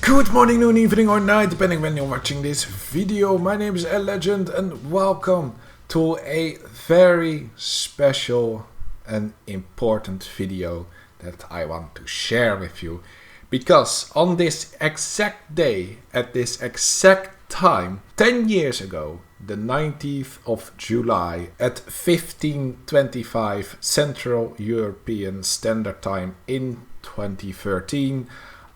Good morning, noon, evening or night, depending when you're watching this video. My name is Alegende and welcome to a very special and important video that I want to share with you. Because on this exact day, at this exact time, 10 years ago, the 19th of July at 15:25 Central European Standard Time in 2013,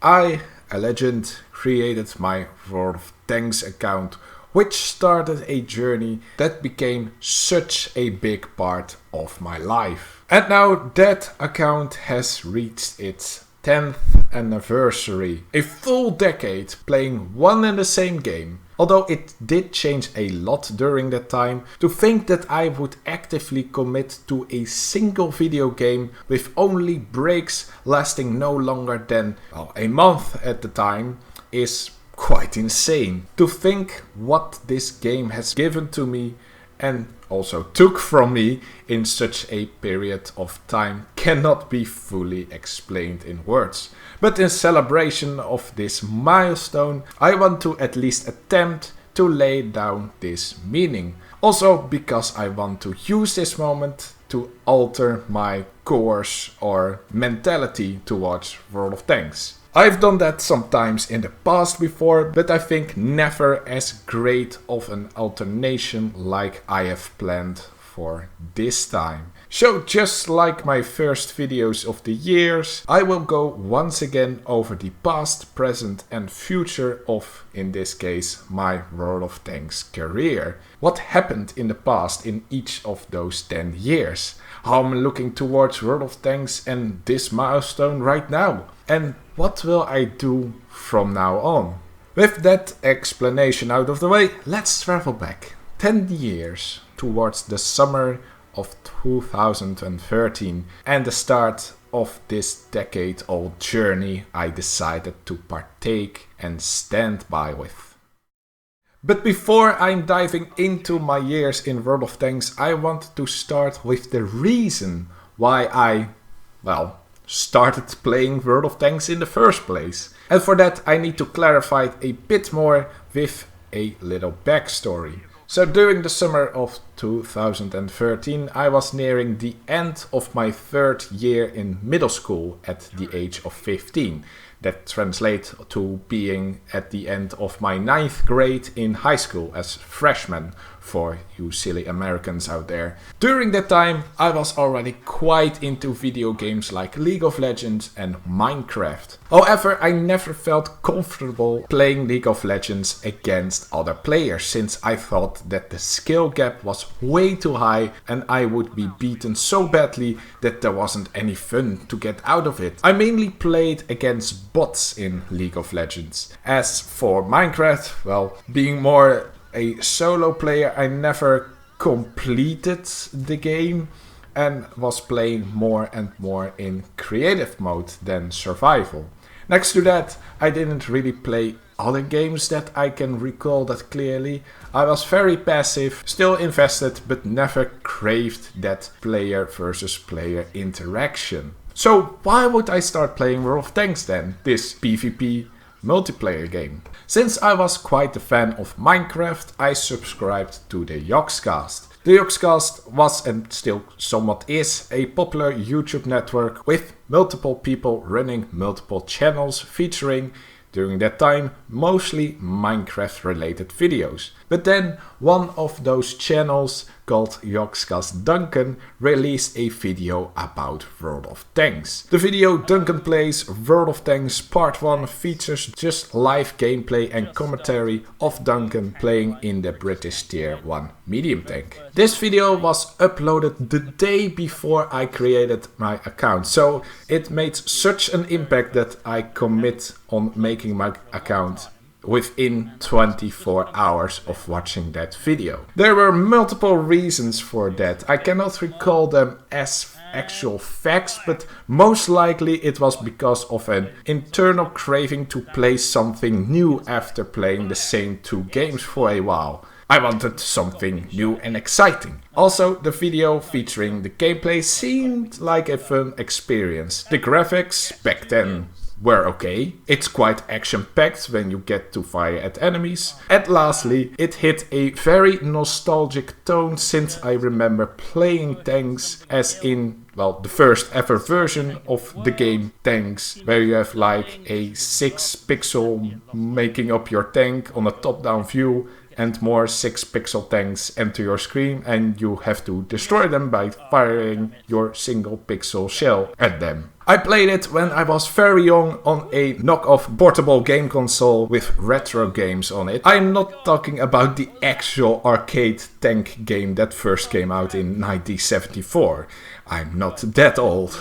I, Alegende, created my World of Tanks account, which started a journey that became such a big part of my life. And now that account has reached its 10th anniversary, a full decade playing one and the same game. Although it did change a lot during that time, to think that I would actively commit to a single video game with only breaks lasting no longer than a month at the time is quite insane. To think what this game has given to me and also took from me in such a period of time cannot be fully explained in words. But in celebration of this milestone, I want to at least attempt to lay down this meaning. Also because I want to use this moment to alter my course or mentality towards World of Tanks. I've done that sometimes in the past before, but I think never as great of an alternation like I have planned for this time. So just like my first videos of the years, I will go once again over the past, present and future of, in this case, my World of Tanks career. What happened in the past in each of those 10 years? How I'm looking towards World of Tanks and this milestone right now. And what will I do from now on? With that explanation out of the way, let's travel back 10 years towards the summer of 2013 and the start of this decade-old journey I decided to partake and stand by with. But before I'm diving into my years in World of Tanks, I want to start with the reason why I, started playing World of Tanks in the first place. And for that I need to clarify it a bit more with a little backstory. So during the summer of 2013 I was nearing the end of my third year in middle school at the age of 15. That translates to being at the end of my 9th grade in high school as freshman, for you silly Americans out there. During that time I was already quite into video games like League of Legends and Minecraft. However, I never felt comfortable playing League of Legends against other players, since I thought that the skill gap was way too high and I would be beaten so badly that there wasn't any fun to get out of it. I mainly played against bots in League of Legends. As for Minecraft, being more a solo player, I never completed the game and was playing more and more in creative mode than survival. Next to that, I didn't really play other games that I can recall that clearly. I was very passive, still invested, but never craved that player versus player interaction. So why would I start playing World of Tanks then, this PvP multiplayer game? Since I was quite a fan of Minecraft, I subscribed to the Yogscast. The Yogscast was and still somewhat is a popular YouTube network with multiple people running multiple channels featuring, during that time, mostly Minecraft related videos. But then one of those channels, called Yogscast Duncan, released a video about World of Tanks. The video Duncan Plays World of Tanks Part 1 features just live gameplay and commentary of Duncan playing in the British Tier 1 medium tank. This video was uploaded the day before I created my account, so it made such an impact that I commit on making my account within 24 hours of watching that video. There were multiple reasons for that. I cannot recall them as actual facts, but most likely it was because of an internal craving to play something new after playing the same 2 games for a while. I wanted something new and exciting. Also, the video featuring the gameplay seemed like a fun experience. The graphics back then were okay. It's quite action-packed when you get to fire at enemies. And lastly, it hit a very nostalgic tone since I remember playing tanks as in, well, the first ever version of the game Tanks, where you have like a 6 pixel making up your tank on a top-down view, and more 6 pixel tanks enter your screen and you have to destroy them by firing your single pixel shell at them. I played it when I was very young on a knockoff portable game console with retro games on it. I'm not talking about the actual arcade tank game that first came out in 1974. I'm not that old.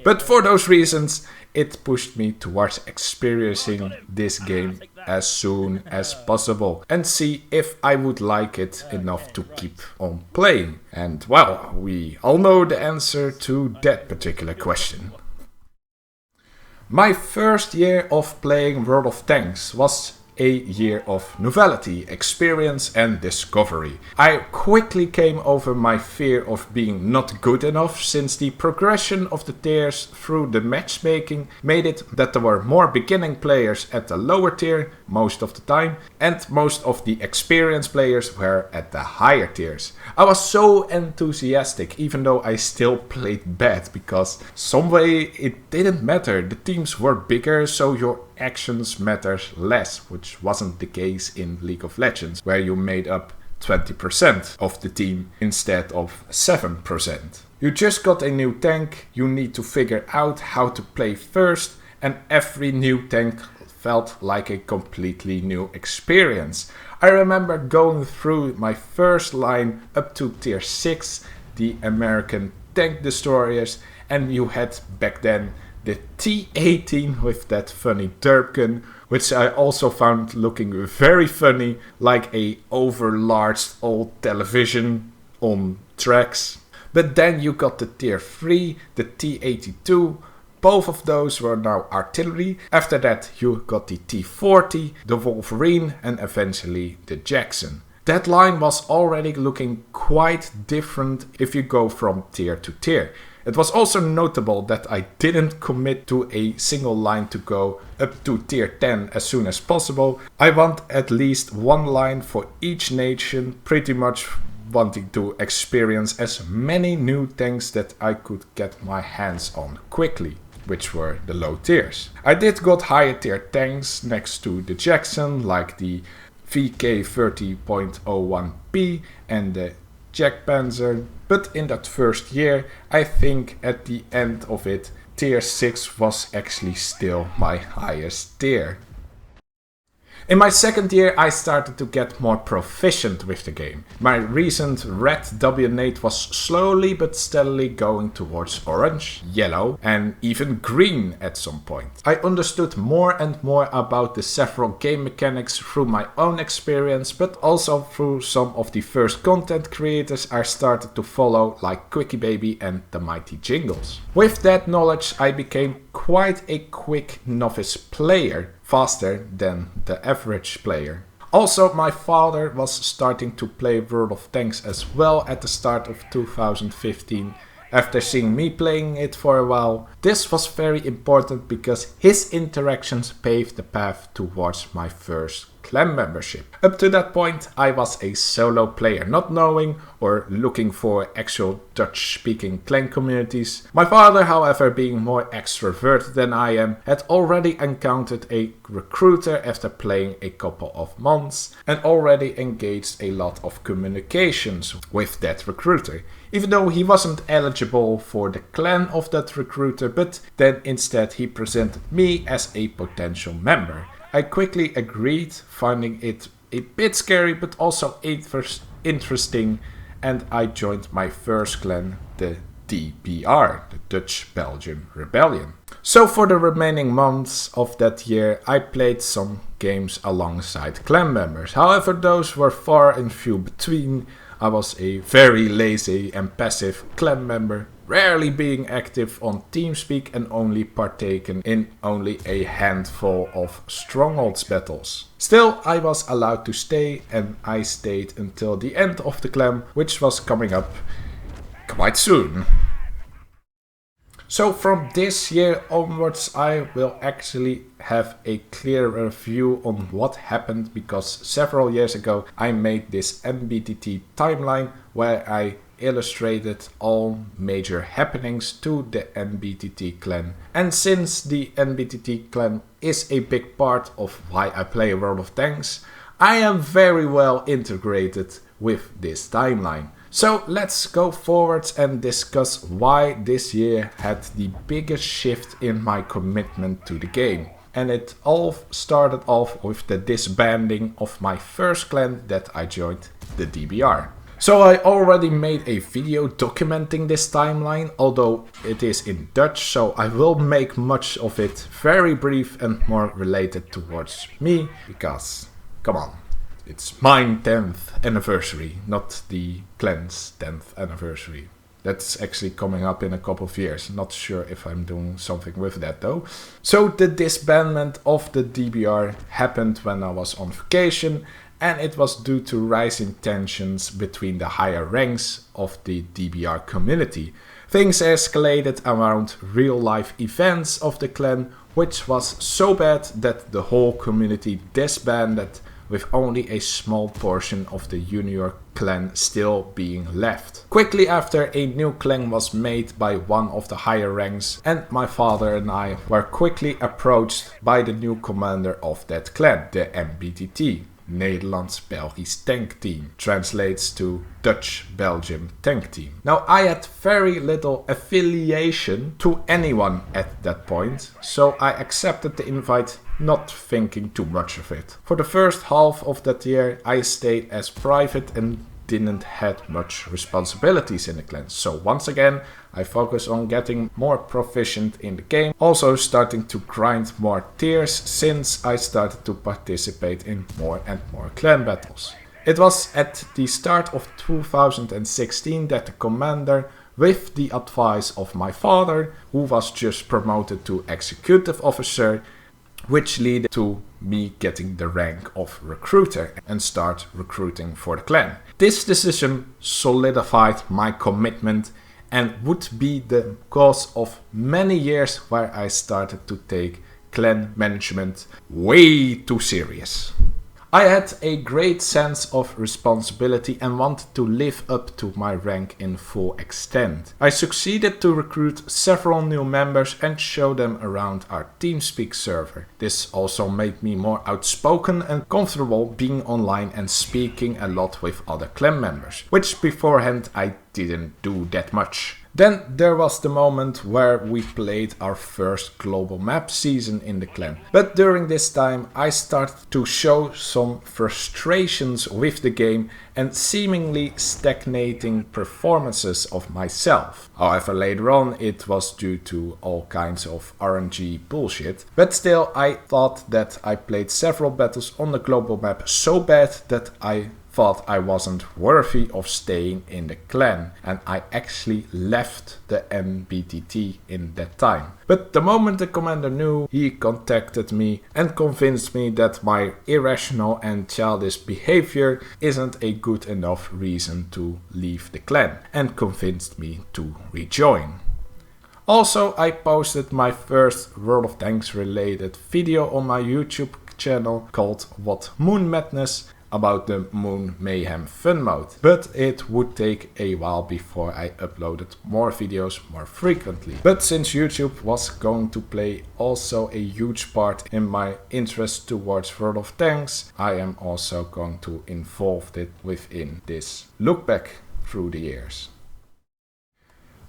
But for those reasons, it pushed me towards experiencing this game as soon as possible and see if I would like it enough to keep on playing. And well, we all know the answer to that particular question. My first year of playing World of Tanks was a year of novelty, experience and discovery. I quickly came over my fear of being not good enough, since the progression of the tiers through the matchmaking made it that there were more beginning players at the lower tier most of the time, and most of the experienced players were at the higher tiers. I was so enthusiastic, even though I still played bad, because some way it didn't matter. The teams were bigger, so your actions matters less, which wasn't the case in League of Legends, where you made up 20% of the team instead of 7%. You just got a new tank, you need to figure out how to play first, and every new tank felt like a completely new experience. I remember going through my first line up to tier 6, the American tank destroyers, and you had back then the T-18 with that funny derp gun, which I also found looking very funny, like a overlarge old television on tracks. But then you got the tier 3, the T-82, both of those were now artillery. After that you got the T-40, the Wolverine and eventually the Jackson. That line was already looking quite different if you go from tier to tier. It was also notable that I didn't commit to a single line to go up to tier 10 as soon as possible. I want at least one line for each nation, pretty much wanting to experience as many new tanks that I could get my hands on quickly, which were the low tiers. I did got higher tier tanks next to the Jackson, like the VK30.01P and the Jack Panzer, but in that first year, I think at the end of it, tier 6 was actually still my highest tier. In my second year, I started to get more proficient with the game. My recent red W-nade was slowly but steadily going towards orange, yellow and even green at some point. I understood more and more about the several game mechanics through my own experience, but also through some of the first content creators I started to follow, like Quickie Baby and the Mighty Jingles. With that knowledge, I became quite a quick novice player, faster than the average player. Also, my father was starting to play World of Tanks as well at the start of 2015. After seeing me playing it for a while, this was very important because his interactions paved the path towards my first clan membership. Up to that point, I was a solo player, not knowing or looking for actual Dutch-speaking clan communities. My father, however, being more extroverted than I am, had already encountered a recruiter after playing a couple of months and already engaged a lot of communications with that recruiter, even though he wasn't eligible for the clan of that recruiter, but then instead he presented me as a potential member. I quickly agreed, finding it a bit scary but also interesting, and I joined my first clan, the DBR, the Dutch-Belgian Rebellion. So for the remaining months of that year, I played some games alongside clan members. However, those were far and few between. I was a very lazy and passive clan member, rarely being active on TeamSpeak and only partaken in only a handful of strongholds battles. Still, I was allowed to stay, and I stayed until the end of the clan, which was coming up quite soon. So from this year onwards I will actually have a clearer view on what happened, because several years ago I made this MBTT timeline where I illustrated all major happenings to the MBTT clan. And since the MBTT clan is a big part of why I play World of Tanks, I am very well integrated with this timeline. So let's go forward and discuss why this year had the biggest shift in my commitment to the game. And it all started off with the disbanding of my first clan that I joined, the DBR. So I already made a video documenting this timeline, although it is in Dutch, so I will make much of it very brief and more related towards me, because, come on, it's my 10th anniversary, not the clan's 10th anniversary. That's actually coming up in a couple of years. Not sure if I'm doing something with that though. So the disbandment of the DBR happened when I was on vacation, and it was due to rising tensions between the higher ranks of the DBR community. Things escalated around real life events of the clan, which was so bad that the whole community disbanded, with only a small portion of the junior clan still being left. Quickly after, a new clan was made by one of the higher ranks, and my father and I were quickly approached by the new commander of that clan, the MBTT. Nederlands-Belgisch Tank Team, translates to Dutch-Belgium Tank Team. Now I had very little affiliation to anyone at that point, so I accepted the invite, not thinking too much of it. For the first half of that year I stayed as private and didn't have much responsibilities in the clan. So once again I focused on getting more proficient in the game, also starting to grind more tiers since I started to participate in more and more clan battles. It was at the start of 2016 that the commander, with the advice of my father, who was just promoted to executive officer, which led to me getting the rank of recruiter and start recruiting for the clan. This decision solidified my commitment and would be the cause of many years where I started to take clan management way too serious. I had a great sense of responsibility and wanted to live up to my rank in full extent. I succeeded to recruit several new members and show them around our TeamSpeak server. This also made me more outspoken and comfortable being online and speaking a lot with other clan members, which beforehand I didn't do that much. Then there was the moment where we played our first global map season in the clan. But during this time I started to show some frustrations with the game and seemingly stagnating performances of myself. However, later on it was due to all kinds of RNG bullshit. But still, I thought that I played several battles on the global map so bad that I thought I wasn't worthy of staying in the clan, and I actually left the MBTT in that time. But the moment the commander knew, he contacted me and convinced me that my irrational and childish behavior isn't a good enough reason to leave the clan, and convinced me to rejoin. Also, I posted my first World of Tanks related video on my YouTube channel called WoT Moon Madness, about the Moon Mayhem fun mode, but it would take a while before I uploaded more videos more frequently. But since YouTube was going to play also a huge part in my interest towards World of Tanks, I am also going to involve it within this look back through the years.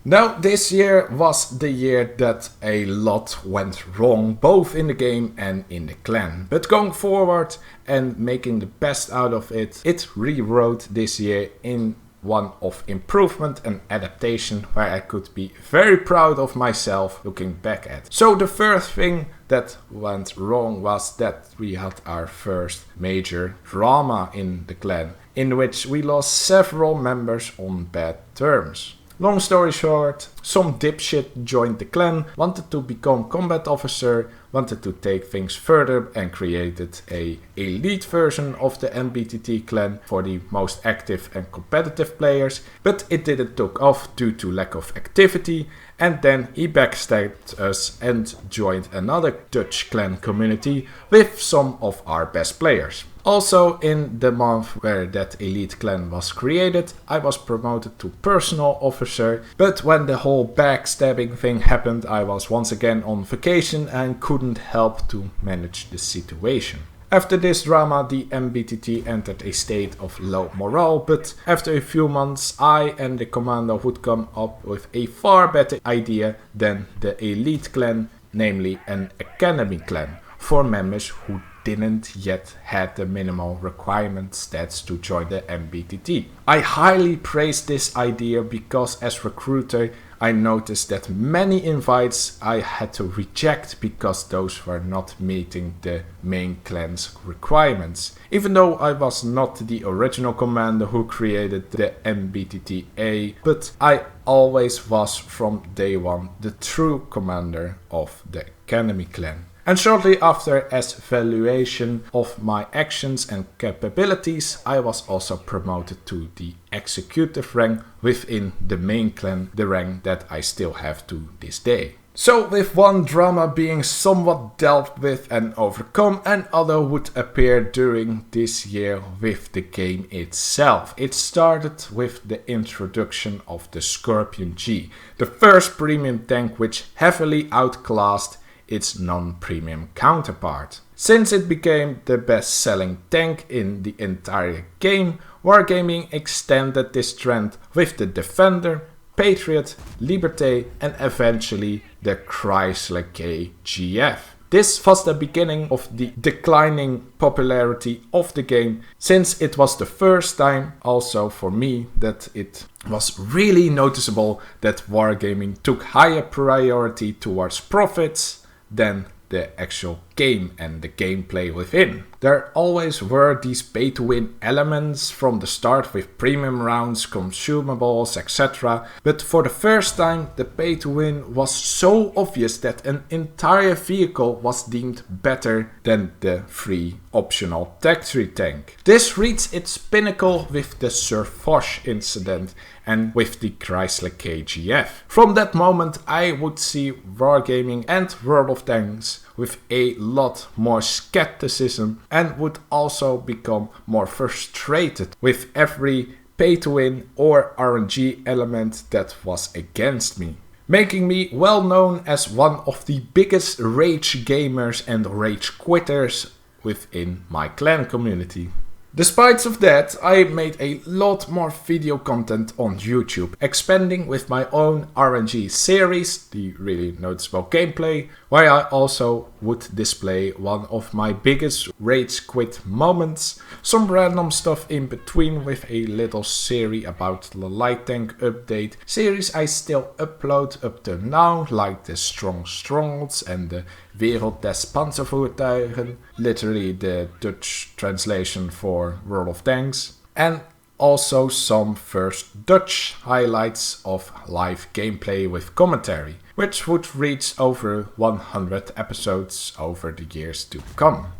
Now, this year was the year that a lot went wrong, both in the game and in the clan. But going forward and making the best out of it, it rewrote this year in one of improvement and adaptation, where I could be very proud of myself looking back at. So the first thing that went wrong was that we had our first major drama in the clan, in which we lost several members on bad terms. Long story short, some dipshit joined the clan, wanted to become combat officer, wanted to take things further and created a elite version of the MBTT clan for the most active and competitive players, but it didn't took off due to lack of activity, and then he backstabbed us and joined another Dutch clan community with some of our best players. Also, in the month where that elite clan was created, I was promoted to personal officer, but when the whole backstabbing thing happened, I was once again on vacation and couldn't help to manage the situation. After this drama, the MBTT entered a state of low morale, but after a few months, I and the commander would come up with a far better idea than the elite clan, namely an academy clan, for members who didn't yet had the minimal requirement stats to join the MBTT. I highly praise this idea because as recruiter I noticed that many invites I had to reject because those were not meeting the main clan's requirements. Even though I was not the original commander who created the MBTTA, but I always was from day one the true commander of the Academy clan. And shortly after, as evaluation of my actions and capabilities, I was also promoted to the executive rank within the main clan, the rank that I still have to this day. So with one drama being somewhat dealt with and overcome, another would appear during this year with the game itself. It started with the introduction of the Scorpion G, the first premium tank which heavily outclassed its non-premium counterpart. Since it became the best-selling tank in the entire game, Wargaming extended this trend with the Defender, Patriot, Liberté and eventually the Chrysler KGF. This was the beginning of the declining popularity of the game, since it was the first time also for me that it was really noticeable that Wargaming took higher priority towards profits than the actual game and the gameplay within. There always were these pay-to-win elements from the start with premium rounds, consumables, etc. But for the first time, the pay-to-win was so obvious that an entire vehicle was deemed better than the free optional factory tank. This reached its pinnacle with the Sir Foch incident and with the Chrysler KGF. From that moment, I would see Wargaming and World of Tanks with a lot more skepticism and would also become more frustrated with every pay-to-win or RNG element that was against me, making me well known as one of the biggest rage gamers and rage quitters within my clan community. Despite of that, I made a lot more video content on YouTube, expanding with my own RNG series, the really noticeable gameplay, where I also would display one of my biggest rage quit moments, some random stuff in between with a little series about the light tank update, series I still upload up to now, like the Strong Strongholds and the Wereld des Panzervoertuigen, literally the Dutch translation for World of Tanks, and also some first Dutch highlights of live gameplay with commentary, which would reach over 100 episodes over the years to come.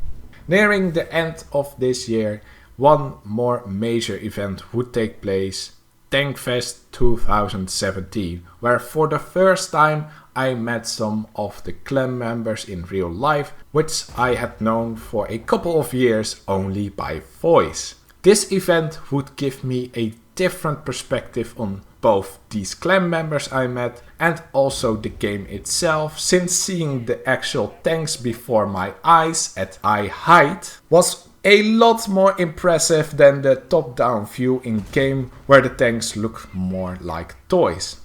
Nearing the end of this year, one more major event would take place, Tankfest 2017, where for the first time I met some of the clan members in real life, which I had known for a couple of years only by voice. This event would give me a different perspective on both these clan members I met and also the game itself, since seeing the actual tanks before my eyes at eye height was a lot more impressive than the top-down view in game where the tanks look more like toys.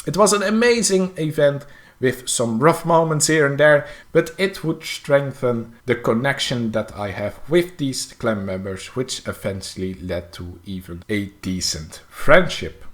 It was an amazing event with some rough moments here and there, but it would strengthen the connection that I have with these clan members, which eventually led to even a decent friendship.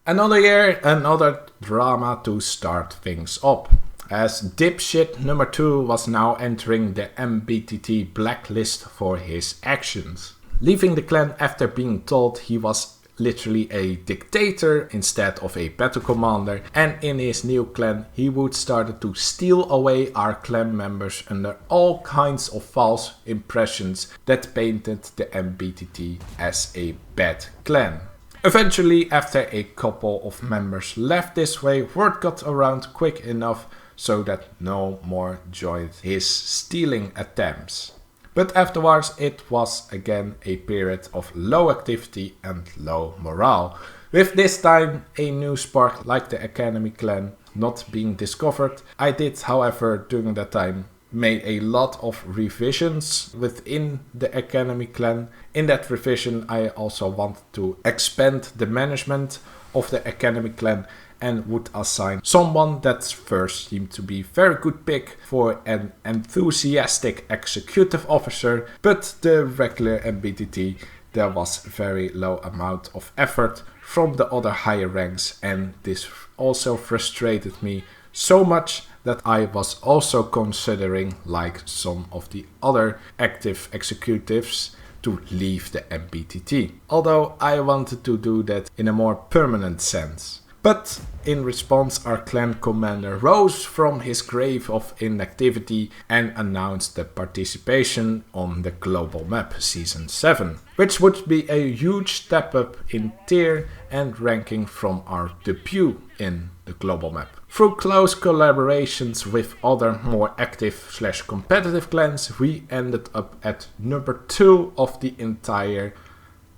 Another year, another drama to start things up, as dipshit number 2 was now entering the MBTT blacklist for his actions, leaving the clan after being told he was literally a dictator instead of a battle commander, and in his new clan he would start to steal away our clan members under all kinds of false impressions that painted the MBTT as a bad clan. Eventually, after a couple of members left this way, word got around quick enough so that no more joined his stealing attempts. But afterwards it was again a period of low activity and low morale, with this time a new spark like the Academy clan not being discovered. I did, however, during that time made a lot of revisions within the Academy clan. In that revision I also wanted to expand the management of the Academy clan and would assign someone that first seemed to be very good pick for an enthusiastic executive officer, but the regular MBTT there was very low amount of effort from the other higher ranks, and this also frustrated me so much that I was also considering, like some of the other active executives, to leave the MBTT, although I wanted to do that in a more permanent sense. But in response, our clan commander rose from his grave of inactivity and announced the participation on the global map season 7, which would be a huge step up in tier and ranking from our debut in the global map. Through close collaborations with other more active / competitive clans, we ended up at number 2 of the entire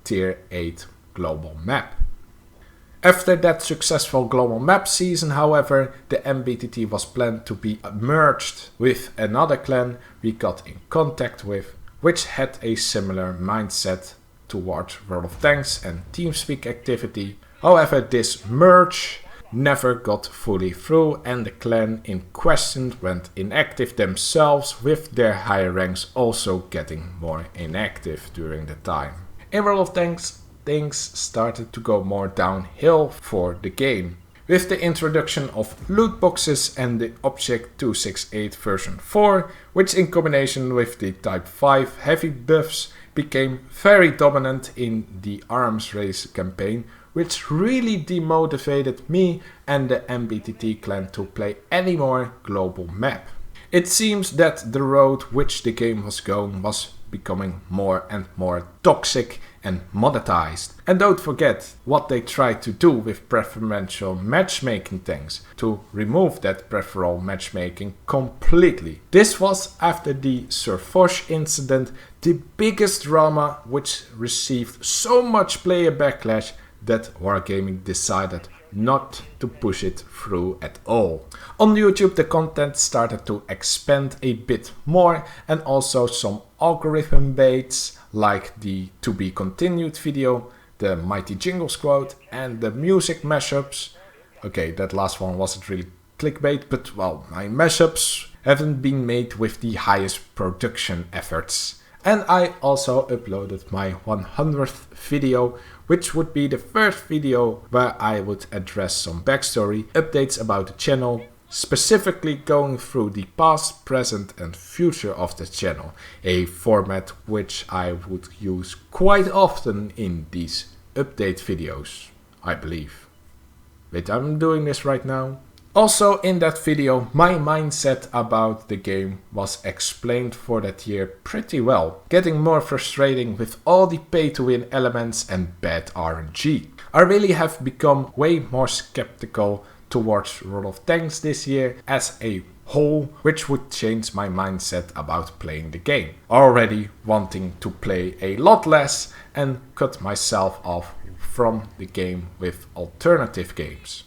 tier 8 global map. After that successful global map season, however, the MBTT was planned to be merged with another clan we got in contact with, which had a similar mindset towards World of Tanks and TeamSpeak activity. However, this merge never got fully through and the clan in question went inactive themselves, with their higher ranks also getting more inactive during the time. In World of Tanks, things started to go more downhill for the game, with the introduction of loot boxes and the Object 268 version 4, which in combination with the Type 5 heavy buffs became very dominant in the arms race campaign, which really demotivated me and the MBTT clan to play any more global map. It seems that the road which the game was going was becoming more and more toxic and monetized. And don't forget what they tried to do with preferential matchmaking tanks to remove that preferential matchmaking completely. This was after the Sir Foch incident, the biggest drama which received so much player backlash that Wargaming decided not to push it through at all. On YouTube the content started to expand a bit more, and also some algorithm baits like the to be continued video, the Mighty Jingles quote and the music mashups. Okay, that last one wasn't really clickbait, but well, my mashups haven't been made with the highest production efforts. And I also uploaded my 100th video, which would be the first video where I would address some backstory, updates about the channel, specifically going through the past, present and future of the channel, a format which I would use quite often in these update videos, I believe. Wait, I'm doing this right now. Also in that video, my mindset about the game was explained for that year pretty well, getting more frustrating with all the pay to win elements and bad RNG. I really have become way more skeptical towards World of Tanks this year as a whole, which would change my mindset about playing the game. Already wanting to play a lot less and cut myself off from the game with alternative games.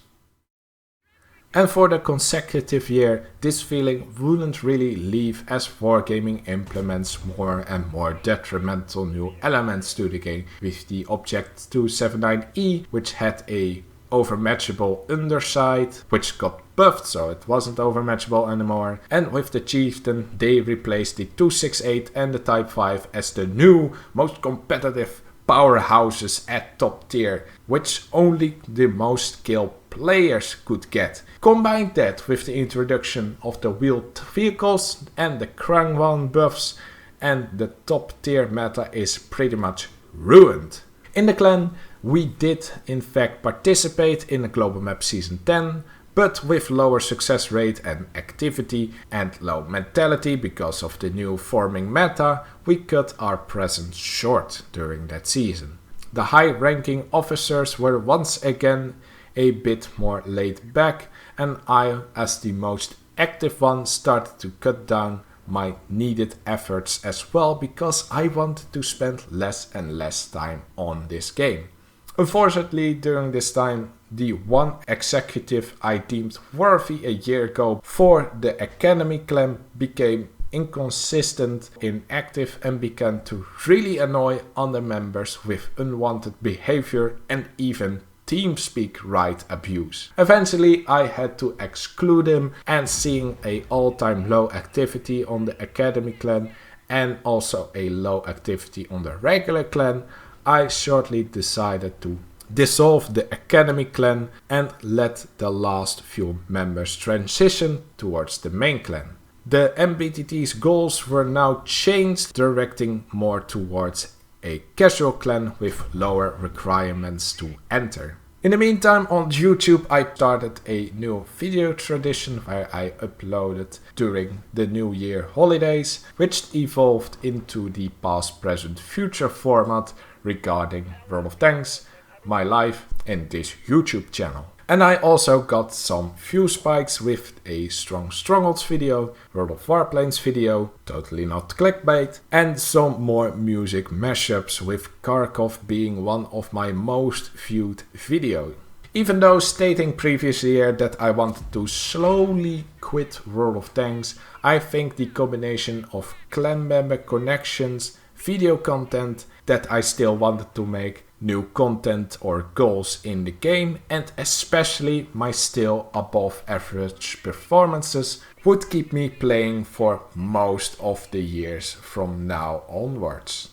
And for the consecutive year, this feeling wouldn't really leave as Wargaming implements more and more detrimental new elements to the game, with the Object 279E, which had a overmatchable underside, which got buffed so it wasn't overmatchable anymore, and with the Chieftain they replaced the 268 and the Type 5 as the new most competitive powerhouses at top tier, which only the most skilled players could get. Combine that with the introduction of the wheeled vehicles and the Krangwan buffs, and the top tier meta is pretty much ruined. In the clan, We did in fact participate in the global map season 10, but with lower success rate and activity and low mentality because of the new forming meta, we cut our presence short during that season. The high ranking officers were once again a bit more laid back, and I, as the most active one, started to cut down my needed efforts as well because I wanted to spend less and less time on this game. Unfortunately, during this time, the one executive I deemed worthy a year ago for the Academy clan became inconsistent, inactive, and began to really annoy other members with unwanted behavior and even TeamSpeak right abuse. Eventually I had to exclude him, and seeing a all-time low activity on the Academy clan and also a low activity on the regular clan, I shortly decided to dissolve the Academy clan and let the last few members transition towards the main clan. The MBTT's goals were now changed, directing more towards a casual clan with lower requirements to enter. In the meantime, on YouTube I started a new video tradition where I uploaded during the New Year holidays, which evolved into the past, present, future format regarding World of Tanks, my life and this YouTube channel. And I also got some view spikes with a strong Strongholds video, World of Warplanes video, totally not clickbait, and some more music mashups, with Kharkov being one of my most viewed videos. Even though stating previous year that I wanted to slowly quit World of Tanks, I think the combination of clan member connections, video content that I still wanted to make, new content or goals in the game, and especially my still above average performances would keep me playing for most of the years from now onwards.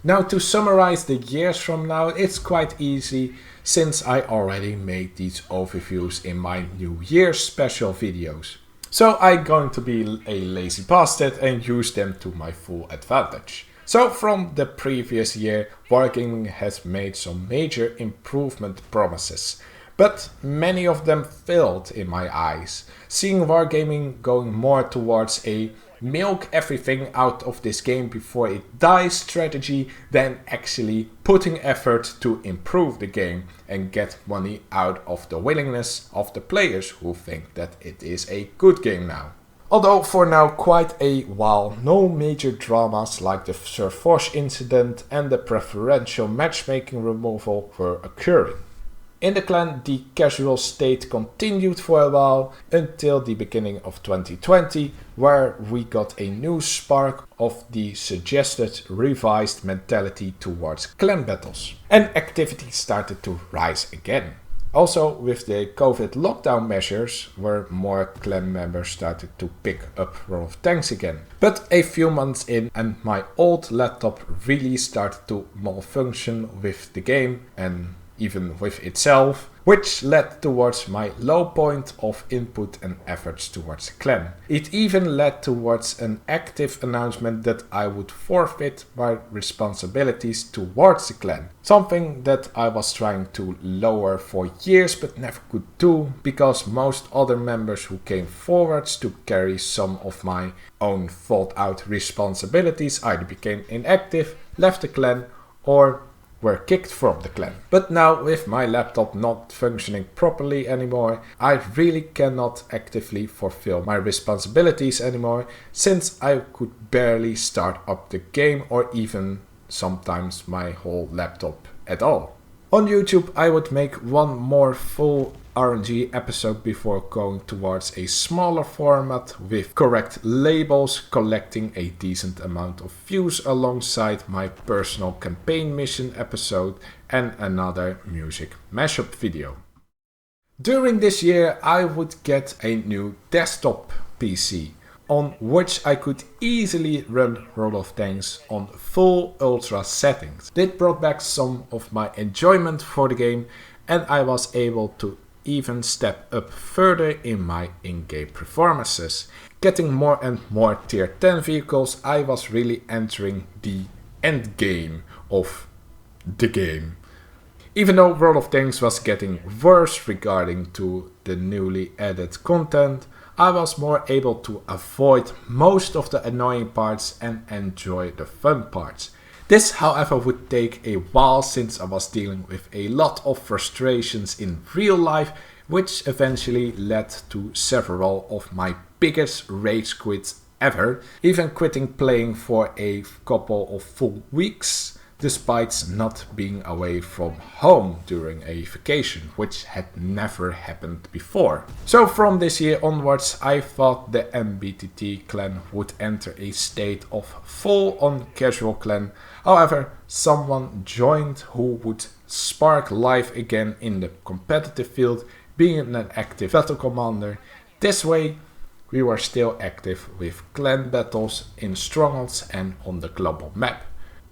Now, to summarize the years from now, it's quite easy since I already made these overviews in my New Year's special videos. So I'm going to be a lazy bastard and use them to my full advantage. So from the previous year, Wargaming has made some major improvement promises, but many of them failed in my eyes. Seeing Wargaming going more towards a milk everything out of this game before it dies strategy than actually putting effort to improve the game and get money out of the willingness of the players who think that it is a good game now. Although for now quite a while no major dramas like the Sir Foch incident and the preferential matchmaking removal were occurring. In the clan, the casual state continued for a while until the beginning of 2020, where we got a new spark of the suggested revised mentality towards clan battles, and activity started to rise again. Also, with the COVID lockdown measures, where more clan members started to pick up World of Tanks again. But a few months in, and my old laptop really started to malfunction with the game and even with itself, which led towards my low point of input and efforts towards the clan. It even led towards an active announcement that I would forfeit my responsibilities towards the clan, something that I was trying to lower for years but never could do because most other members who came forwards to carry some of my own thought out responsibilities either became inactive, left the clan, or were kicked from the clan. But now, with my laptop not functioning properly anymore, I really cannot actively fulfill my responsibilities anymore, since I could barely start up the game or even sometimes my whole laptop at all. On YouTube I would make one more full RNG episode before going towards a smaller format with correct labels, collecting a decent amount of views alongside my personal campaign mission episode and another music mashup video. During this year I would get a new desktop PC on which I could easily run World of Tanks on full ultra settings. This brought back some of my enjoyment for the game, and I was able to even step up further in my in-game performances. Getting more and more tier 10 vehicles, I was really entering the end game of the game. Even though World of Tanks was getting worse regarding to the newly added content, I was more able to avoid most of the annoying parts and enjoy the fun parts. This, however, would take a while since I was dealing with a lot of frustrations in real life, which eventually led to several of my biggest rage quits ever, even quitting playing for a couple of full weeks, despite not being away from home during a vacation, which had never happened before. So from this year onwards, I thought the MBTT clan would enter a state of full-on casual clan. However, someone joined who would spark life again in the competitive field, being an active battle commander. This way, we were still active with clan battles in strongholds and on the global map,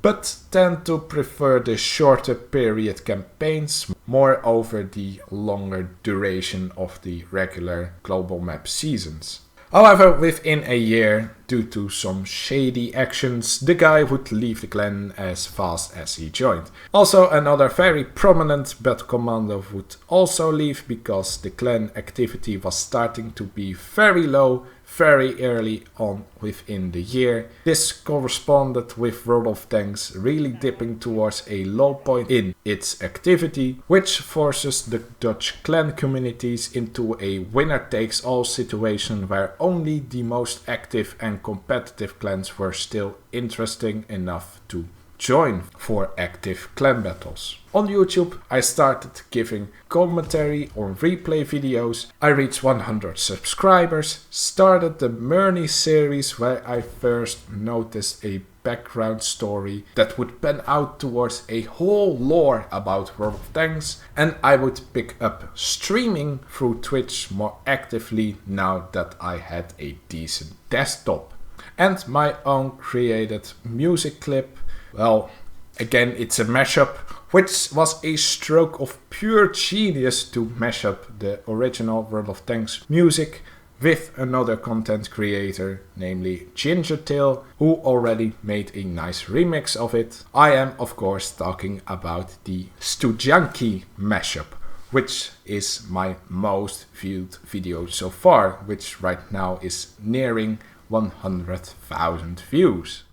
but tend to prefer the shorter period campaigns more over the longer duration of the regular global map seasons. However, within a year, due to some shady actions, the guy would leave the clan as fast as he joined. Also, another very prominent battle commander would also leave because the clan activity was starting to be very low very early on within the year. This corresponded with World of Tanks really dipping towards a low point in its activity, which forces the Dutch clan communities into a winner-takes-all situation where only the most active and competitive clans were still interesting enough to join for active clan battles. On YouTube, I started giving commentary on replay videos. I reached 100 subscribers, started the Murney series where I first noticed a background story that would pan out towards a whole lore about World of Tanks, and I would pick up streaming through Twitch more actively now that I had a decent desktop. And my own created music clip. Well, again, it's a mashup, which was a stroke of pure genius to mash up the original World of Tanks music with another content creator, namely Gingertail, who already made a nice remix of it. I am, of course, talking about the Stujanki mashup, which is my most viewed video so far, which right now is nearing 100,000 views.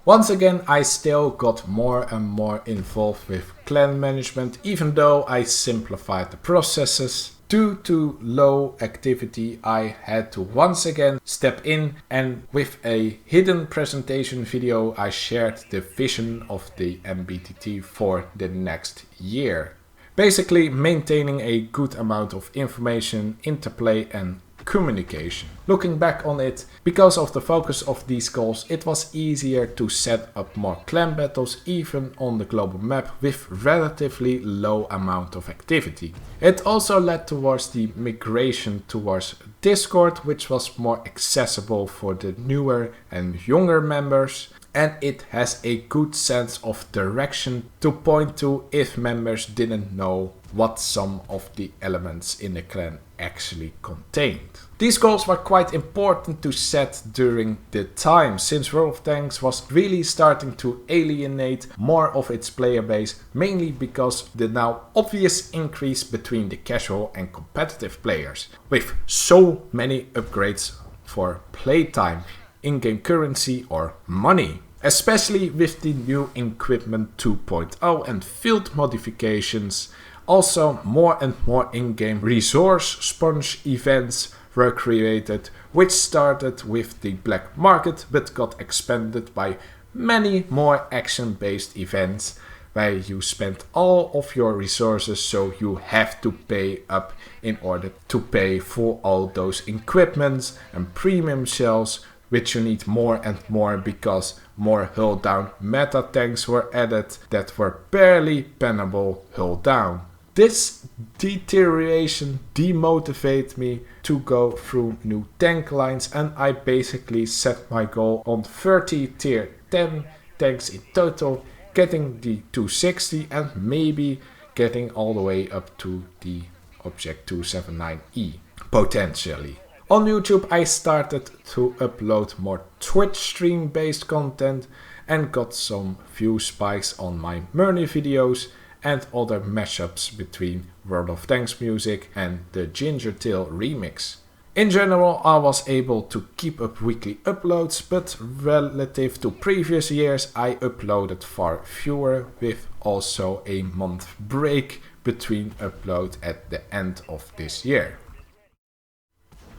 Once again, I still got more and more involved with clan management, even though I simplified the processes. Due to low activity, I had to once again step in, and with a hidden presentation video, I shared the vision of the MBTT for the next year. Basically, maintaining a good amount of information, interplay and communication. Looking back on it, because of the focus of these goals, it was easier to set up more clan battles even on the global map with relatively low amount of activity. It also led towards the migration towards Discord, which was more accessible for the newer and younger members, and it has a good sense of direction to point to if members didn't know what some of the elements in the clan actually contained. These goals were quite important to set during the time, since World of Tanks was really starting to alienate more of its player base, mainly because the now obvious increase between the casual and competitive players, with so many upgrades for playtime, in-game currency or money. Especially with the new equipment 2.0 and field modifications. Also, more and more in-game resource sponge events were created, which started with the black market but got expanded by many more action-based events where you spend all of your resources, so you have to pay up in order to pay for all those equipments and premium shells, which you need more and more because more hull down meta tanks were added that were barely pennable hull down. This deterioration demotivated me to go through new tank lines, and I basically set my goal on 30 tier 10 tanks in total, getting the 260 and maybe getting all the way up to the Object 279E potentially. On YouTube I started to upload more Twitch stream based content, and got some few spikes on my Murney videos and other mashups between World of Tanks music and the Ginger Tail remix. In general, I was able to keep up weekly uploads, but relative to previous years I uploaded far fewer, with also a month break between upload at the end of this year.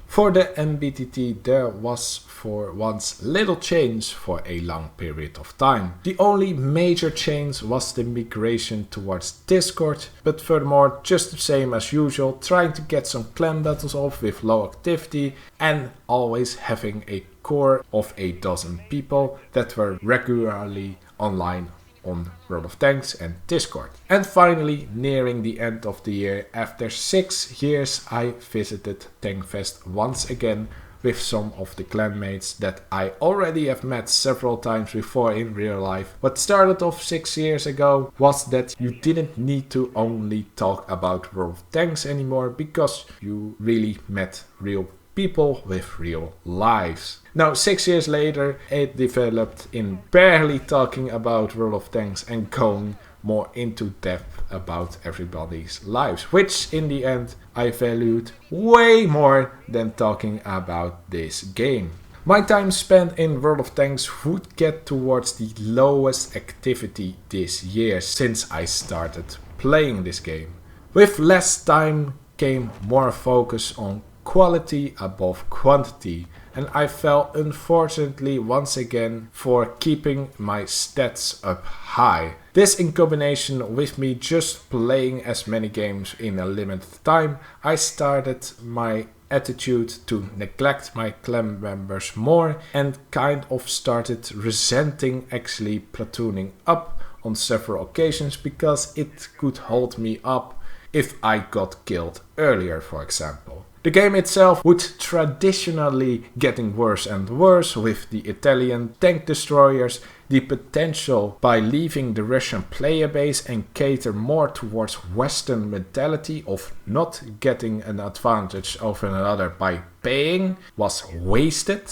For the MBTT there was for once little change for a long period of time. The only major change was the migration towards Discord, but furthermore just the same as usual, trying to get some clan battles off with low activity and always having a core of a dozen people that were regularly online on World of Tanks and Discord. And finally, nearing the end of the year, after 6 years I visited Tankfest once again with some of the clanmates that I already have met several times before in real life. What started off 6 years ago was that you didn't need to only talk about World of Tanks anymore, because you really met real people with real lives. Now 6 years later it developed in barely talking about World of Tanks and going more into depth about everybody's lives, which in the end I valued way more than talking about this game. My time spent in World of Tanks would get towards the lowest activity this year since I started playing this game. With less time came more focus on quality above quantity, and I fell unfortunately once again for keeping my stats up high. This in combination with me just playing as many games in a limited time, I started my attitude to neglect my clan members more and kind of started resenting actually platooning up on several occasions, because it could hold me up if I got killed earlier, for example. The game itself would traditionally getting worse and worse, with the Italian tank destroyers, the potential by leaving the Russian player base and cater more towards Western mentality of not getting an advantage over another by paying was wasted.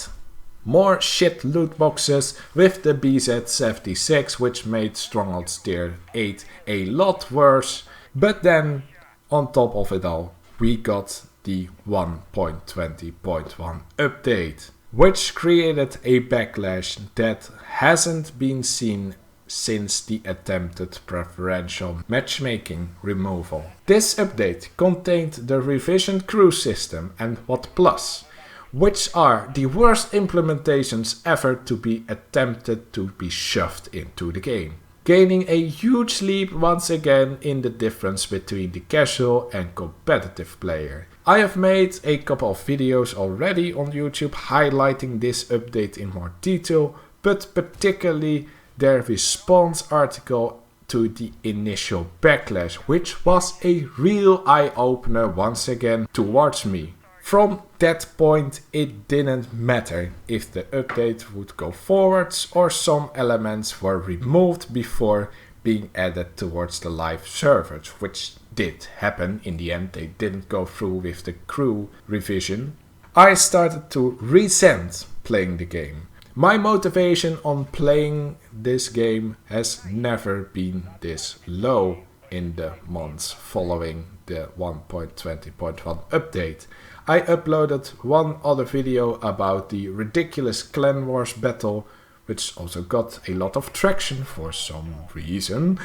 More shit loot boxes with the BZ-76, which made Strongholds Tier 8 a lot worse. But then, on top of it all, we got the 1.20.1 update, which created a backlash that hasn't been seen since the attempted preferential matchmaking removal. This update contained the revisioned crew system and WoT Plus, which are the worst implementations ever to be attempted to be shoved into the game, gaining a huge leap once again in the difference between the casual and competitive player. I have made a couple of videos already on YouTube highlighting this update in more detail, but particularly their response article to the initial backlash, which was a real eye-opener once again towards me. From that point it didn't matter if the update would go forwards or some elements were removed before being added towards the live servers, which did happen in the end. They didn't go through with the crew revision. I started to resent playing the game. My motivation on playing this game has never been this low in the months following the 1.20.1 update. I uploaded one other video about the ridiculous Clan Wars battle, which also got a lot of traction for some reason,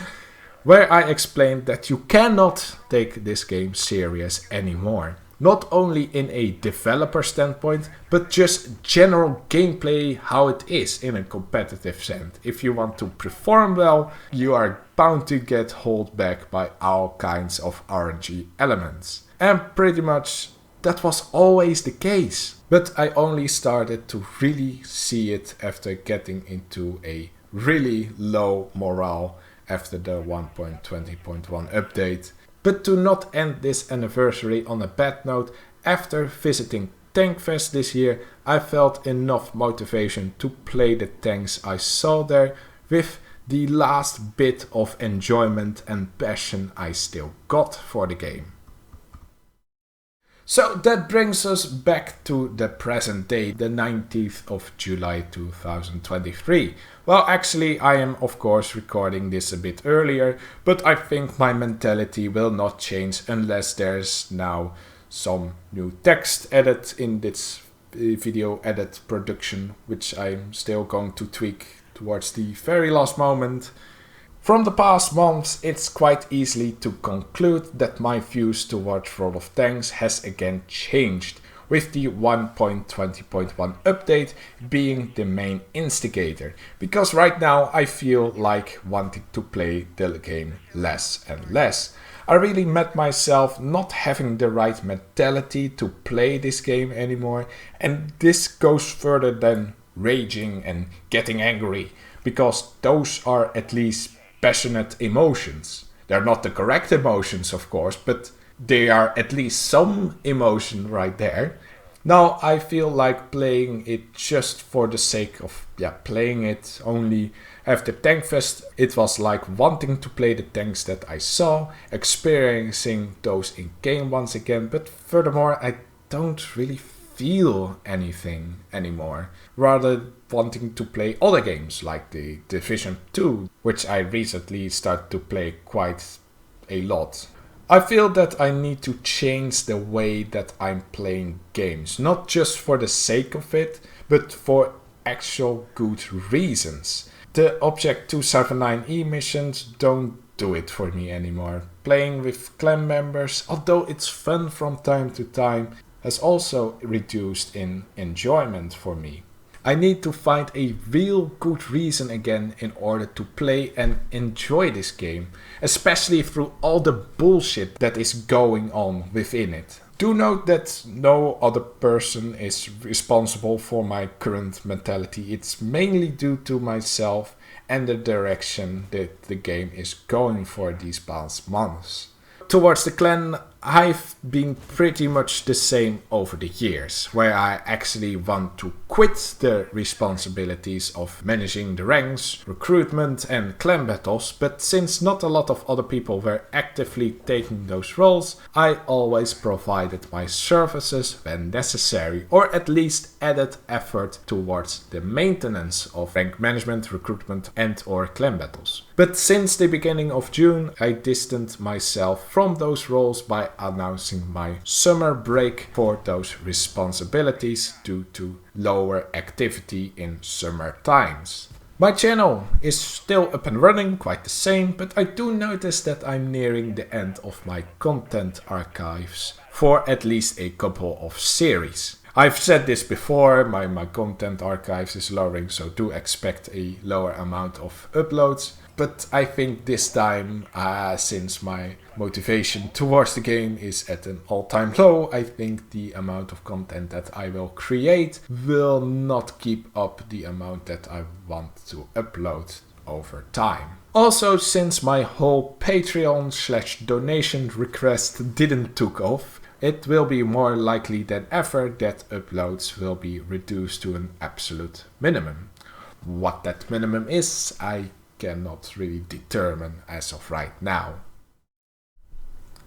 where I explained that you cannot take this game serious anymore. Not only in a developer standpoint, but just general gameplay, how it is in a competitive sense. If you want to perform well, you are bound to get held back by all kinds of RNG elements. And pretty much that was always the case. But I only started to really see it after getting into a really low morale after the 1.20.1 update. But to not end this anniversary on a bad note, after visiting Tankfest this year, I felt enough motivation to play the tanks I saw there with the last bit of enjoyment and passion I still got for the game. So that brings us back to the present day, the 19th of July 2023. Well, actually, I am of course recording this a bit earlier, but I think my mentality will not change unless there's now some new text added in this video edit production, which I'm still going to tweak towards the very last moment. From the past months, it's quite easy to conclude that my views towards World of Tanks has again changed, with the 1.20.1 update being the main instigator, because right now I feel like wanting to play the game less and less. I really met myself not having the right mentality to play this game anymore, and this goes further than raging and getting angry, because those are at least passionate emotions. They're not the correct emotions, of course, but they are at least some emotion right there. Now I feel like playing it just for the sake of playing it only. After Tankfest, it was like wanting to play the tanks that I saw, experiencing those in game once again, but furthermore I don't really feel anything anymore. Rather wanting to play other games like the Division 2, which I recently started to play quite a lot. I feel that I need to change the way that I'm playing games, not just for the sake of it, but for actual good reasons. The Object 279E missions don't do it for me anymore. Playing with clan members, although it's fun from time to time, has also reduced in enjoyment for me. I need to find a real good reason again in order to play and enjoy this game, especially through all the bullshit that is going on within it. Do note that no other person is responsible for my current mentality. It's mainly due to myself and the direction that the game is going for these past months. Towards the clan, I've been pretty much the same over the years, where I actually want to quit the responsibilities of managing the ranks, recruitment and clan battles, but since not a lot of other people were actively taking those roles, I always provided my services when necessary, or at least added effort towards the maintenance of rank management, recruitment and or clan battles. But since the beginning of June, I distanced myself from those roles by announcing my summer break for those responsibilities due to lower activity in summer times. My channel is still up and running, quite the same, but I do notice that I'm nearing the end of my content archives for at least a couple of series. I've said this before, my content archives is lowering, so do expect a lower amount of uploads. But I think this time, since my motivation towards the game is at an all-time low, I think the amount of content that I will create will not keep up the amount that I want to upload over time. Also, since my whole Patreon/donation request didn't took off, it will be more likely than ever that uploads will be reduced to an absolute minimum. What that minimum is, I cannot really determine as of right now.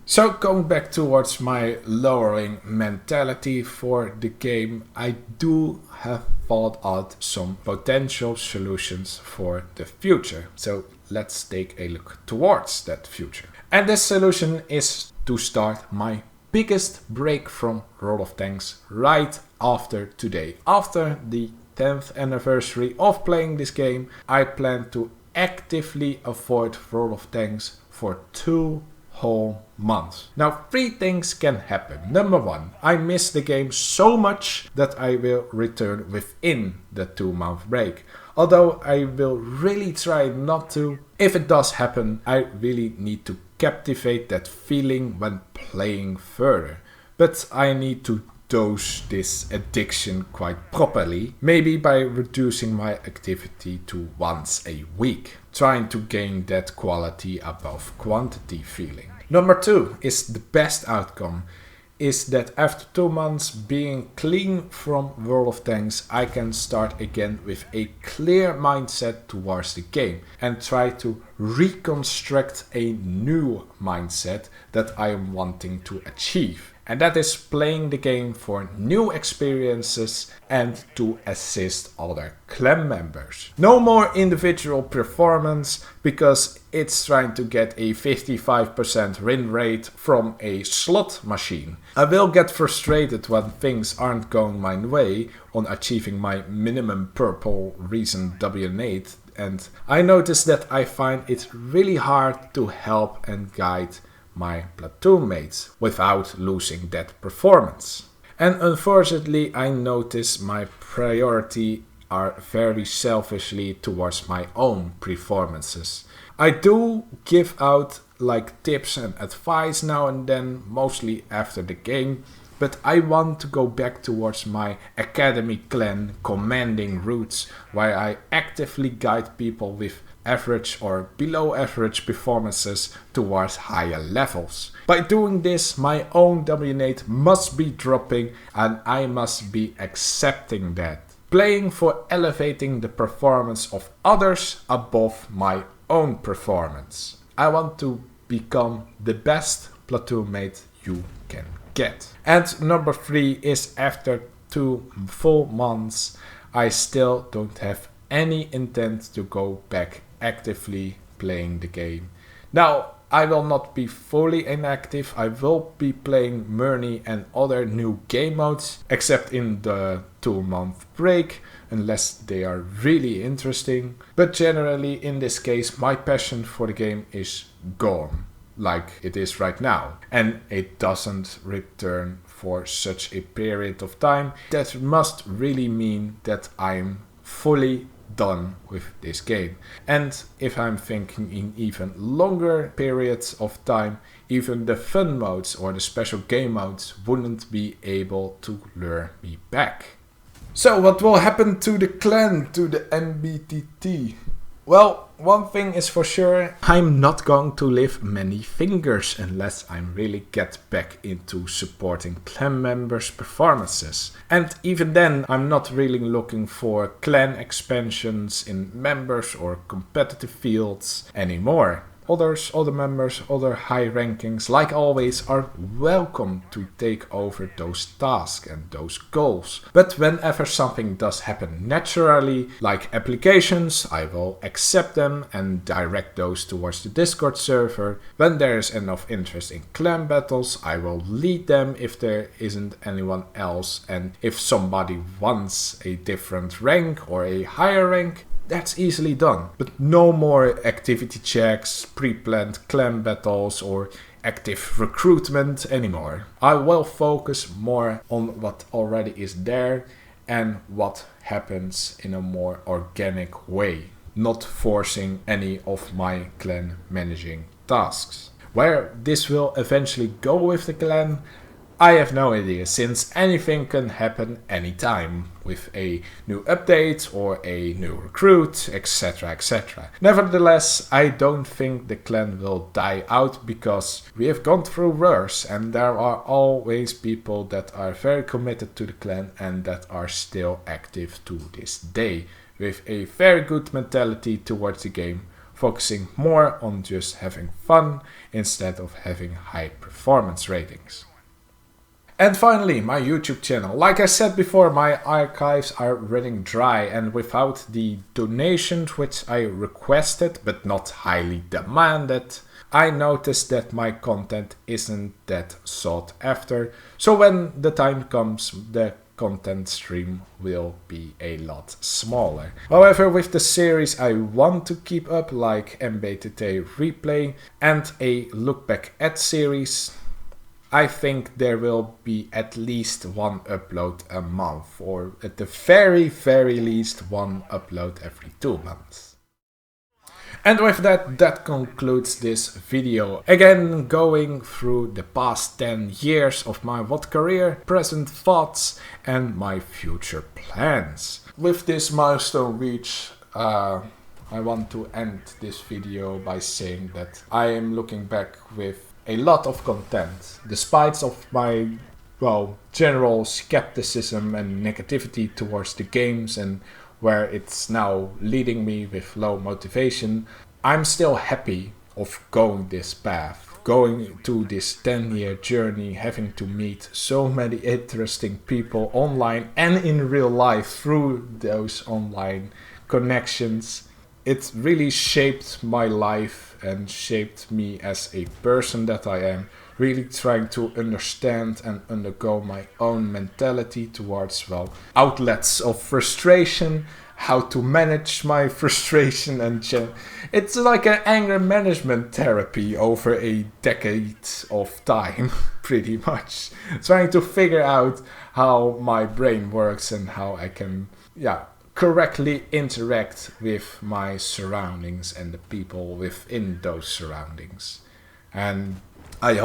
So going back towards my lowering mentality for the game, I do have thought out some potential solutions for the future. So let's take a look towards that future. And this solution is to start my biggest break from World of Tanks right after today. After the 10th anniversary of playing this game, I plan to actively avoid World of Tanks for 2 whole months. Now 3 things can happen. Number 1, I miss the game so much that I will return within the 2-month break. Although I will really try not to. If it does happen, I really need to captivate that feeling when playing further. But I need to dose this addiction quite properly, maybe by reducing my activity to once a week, trying to gain that quality above quantity feeling. Number 2 is the best outcome, is that after 2 months being clean from World of Tanks, I can start again with a clear mindset towards the game and try to reconstruct a new mindset that I am wanting to achieve. and that is playing the game for new experiences and to assist other clan members. No more individual performance, because it's trying to get a 55% win rate from a slot machine. I will get frustrated when things aren't going my way on achieving my minimum purple recent WoT, and I notice that I find it really hard to help and guide my platoon mates without losing that performance. And unfortunately, I notice my priority are very selfishly towards my own performances. I do give out like tips and advice now and then, mostly after the game, but I want to go back towards my academy clan commanding roots, where I actively guide people with average or below average performances towards higher levels. By doing this, my own WoT must be dropping, and I must be accepting that. Playing for elevating the performance of others above my own performance. I want to become the best platoon mate you can get. And number 3 is, after 2 full months, I still don't have any intent to go back actively playing the game. Now, I will not be fully inactive. I will be playing Murney and other new game modes, except in the 2-month break, unless they are really interesting. But generally, in this case, my passion for the game is gone, like it is right now, and it doesn't return for such a period of time. That must really mean that I'm fully done with this game. And if I'm thinking in even longer periods of time, even the fun modes or the special game modes wouldn't be able to lure me back. So what will happen to the clan, to the MBTT? Well, one thing is for sure, I'm not going to lift many fingers unless I really get back into supporting clan members' performances. And even then, I'm not really looking for clan expansions in members or competitive fields anymore. Other members, other high rankings, like always, are welcome to take over those tasks and those goals. But whenever something does happen naturally, like applications, I will accept them and direct those towards the Discord server. When there is enough interest in clan battles, I will lead them if there isn't anyone else. And if somebody wants a different rank or a higher rank, that's easily done. But no more activity checks, pre-planned clan battles or active recruitment anymore. I will focus more on what already is there and what happens in a more organic way, not forcing any of my clan managing tasks. Where this will eventually go with the clan, I have no idea, since anything can happen anytime with a new update or a new recruit, etc, etc. Nevertheless, I don't think the clan will die out, because we have gone through worse and there are always people that are very committed to the clan and that are still active to this day, with a very good mentality towards the game, focusing more on just having fun instead of having high performance ratings. And finally, my YouTube channel. Like I said before, my archives are running dry, and without the donations which I requested but not highly demanded, I noticed that my content isn't that sought after. So when the time comes, the content stream will be a lot smaller. However, with the series I want to keep up, like MBTT Replay and a Look Back at series, I think there will be at least one upload a month, or at the very least one upload every 2 months. And with that concludes this video. Again, going through the past 10 years of my WoT career, present thoughts and my future plans. With this milestone reached, I want to end this video by saying that I am looking back with a lot of content, despite of my, general skepticism and negativity towards the games and where it's now leading me with low motivation. I'm still happy of going this path. going to this 10-year journey, having to meet so many interesting people online and in real life through those online connections. It really shaped my life and shaped me as a person that I am, really trying to understand and undergo my own mentality towards, well, outlets of frustration, how to manage my frustration, and it's like an anger management therapy over a decade of time, pretty much. Trying to figure out how my brain works and how I can, correctly interact with my surroundings and the people within those surroundings. And I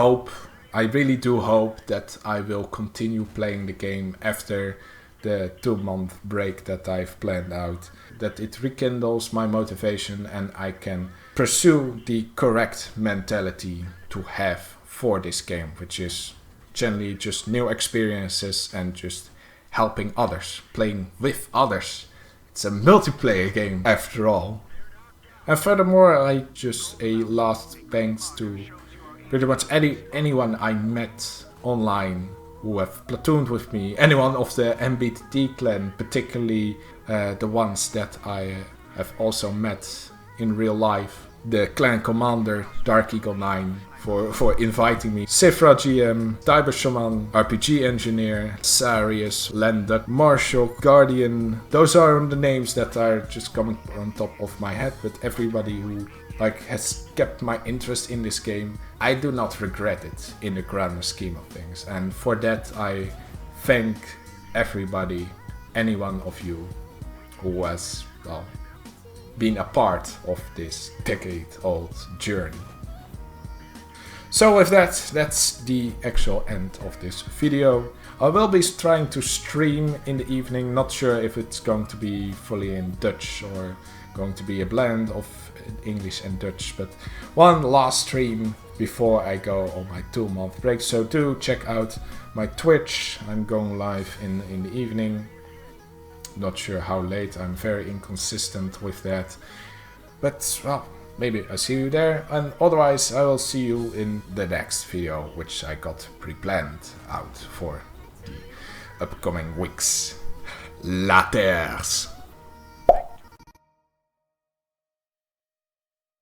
really do hope that I will continue playing the game after the 2-month break that I've planned out, that it rekindles my motivation and I can pursue the correct mentality to have for this game, which is generally just new experiences and just helping others, playing with others. It's a multiplayer game after all. And furthermore, a last thanks to pretty much anyone I met online who have platooned with me, anyone of the MBTT clan, particularly the ones that I have also met in real life. The clan commander, Dark Eagle 9, for inviting me. Sifra GM, Tiber Shaman, RPG Engineer, Sarius, Lenduk, Marshall, Guardian. Those are the names that are just coming on top of my head, but everybody who has kept my interest in this game, I do not regret it in the grander scheme of things. And for that I thank everybody, any one of you who has, been a part of this decade-old journey. So with that, that's the actual end of this video. I will be trying to stream in the evening, not sure if it's going to be fully in Dutch or going to be a blend of English and Dutch, but one last stream before I go on my 2-month break. So do check out my Twitch. I'm going live in the evening. Not sure how late, I'm very inconsistent with that. But, well, maybe I see you there. And otherwise, I will see you in the next video, which I got pre-planned out for the upcoming weeks. Laters!